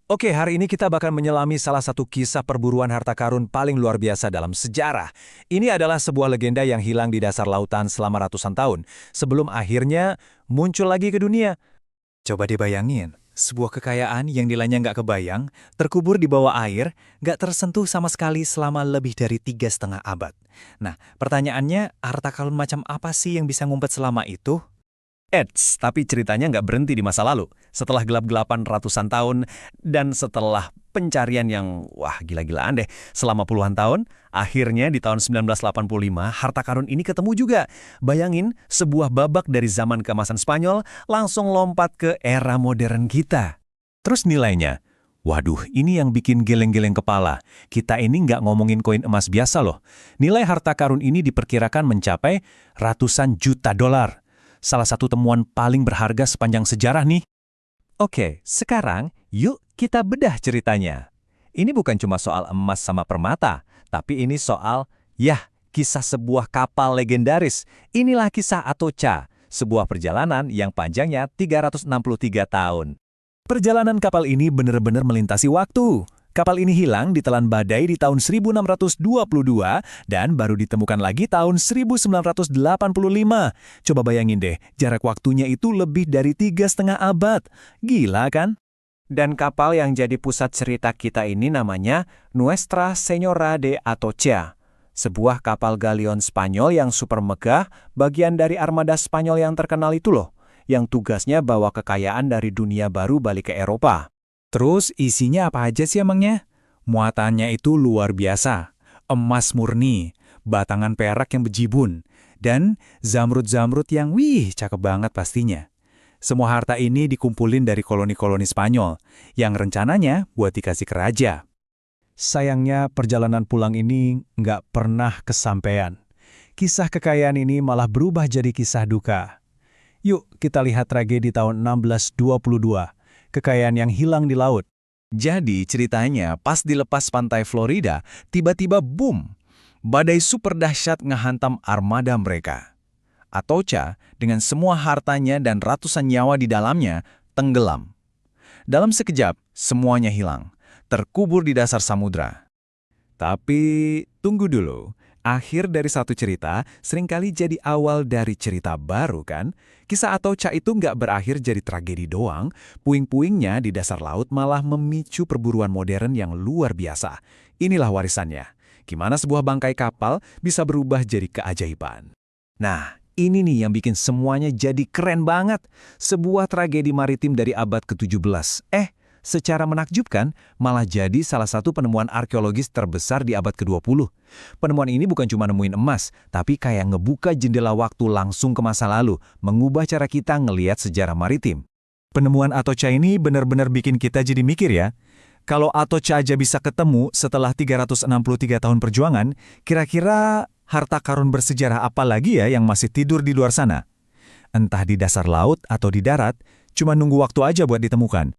Oke, hari ini kita bakal menyelami salah satu kisah perburuan harta karun paling luar biasa dalam sejarah. Ini adalah sebuah legenda yang hilang di dasar lautan selama ratusan tahun, sebelum akhirnya muncul lagi ke dunia. Coba dibayangin, sebuah kekayaan yang nilainya nggak kebayang, terkubur di bawah air, nggak tersentuh sama sekali selama lebih dari 3,5 abad. Nah, pertanyaannya, harta karun macam apa sih yang bisa ngumpet selama itu? Tapi ceritanya nggak berhenti di masa lalu. Setelah gelap-gelapan ratusan tahun, dan setelah pencarian yang, wah gila-gilaan deh, selama puluhan tahun, akhirnya di tahun 1985, harta karun ini ketemu juga. Bayangin, sebuah babak dari zaman keemasan Spanyol langsung lompat ke era modern kita. Terus nilainya, waduh, ini yang bikin geleng-geleng kepala. Kita ini nggak ngomongin koin emas biasa loh. Nilai harta karun ini diperkirakan mencapai ratusan juta dolar. Salah satu temuan paling berharga sepanjang sejarah nih. Oke, sekarang yuk kita bedah ceritanya. Ini bukan cuma soal emas sama permata, tapi ini soal, kisah sebuah kapal legendaris. Inilah kisah Atocha, sebuah perjalanan yang panjangnya 363 tahun. Perjalanan kapal ini benar-benar melintasi waktu. Kapal ini hilang ditelan badai di tahun 1622 dan baru ditemukan lagi tahun 1985. Coba bayangin deh, jarak waktunya itu lebih dari 3,5 abad. Gila kan? Dan kapal yang jadi pusat cerita kita ini namanya Nuestra Señora de Atocha. Sebuah kapal galion Spanyol yang super megah, bagian dari armada Spanyol yang terkenal itu loh, yang tugasnya bawa kekayaan dari dunia baru balik ke Eropa. Terus isinya apa aja sih emangnya? Muatannya itu luar biasa. Emas murni, batangan perak yang bejibun, dan zamrud-zamrud yang cakep banget pastinya. Semua harta ini dikumpulin dari koloni-koloni Spanyol, yang rencananya buat dikasih ke raja. Sayangnya perjalanan pulang ini nggak pernah kesampaian. Kisah kekayaan ini malah berubah jadi kisah duka. Yuk kita lihat tragedi tahun 1622. Kekayaan yang hilang di laut. Jadi ceritanya pas dilepas pantai Florida, tiba-tiba boom, badai super dahsyat ngehantam armada mereka. Atocha dengan semua hartanya dan ratusan nyawa di dalamnya tenggelam. Dalam sekejap, semuanya hilang, terkubur di dasar samudra. Tapi tunggu dulu. Akhir dari satu cerita seringkali jadi awal dari cerita baru kan? Kisah Atocha itu nggak berakhir jadi tragedi doang, puing-puingnya di dasar laut malah memicu perburuan modern yang luar biasa. Inilah warisannya. Gimana sebuah bangkai kapal bisa berubah jadi keajaiban. Nah, ini nih yang bikin semuanya jadi keren banget. Sebuah tragedi maritim dari abad ke-17. Secara menakjubkan, malah jadi salah satu penemuan arkeologis terbesar di abad ke-20. Penemuan ini bukan cuma nemuin emas, tapi kayak ngebuka jendela waktu langsung ke masa lalu, mengubah cara kita ngelihat sejarah maritim. Penemuan Atocha ini benar-benar bikin kita jadi mikir ya. Kalau Atocha aja bisa ketemu setelah 363 tahun perjuangan, kira-kira harta karun bersejarah apa lagi ya yang masih tidur di luar sana? Entah di dasar laut atau di darat, cuma nunggu waktu aja buat ditemukan.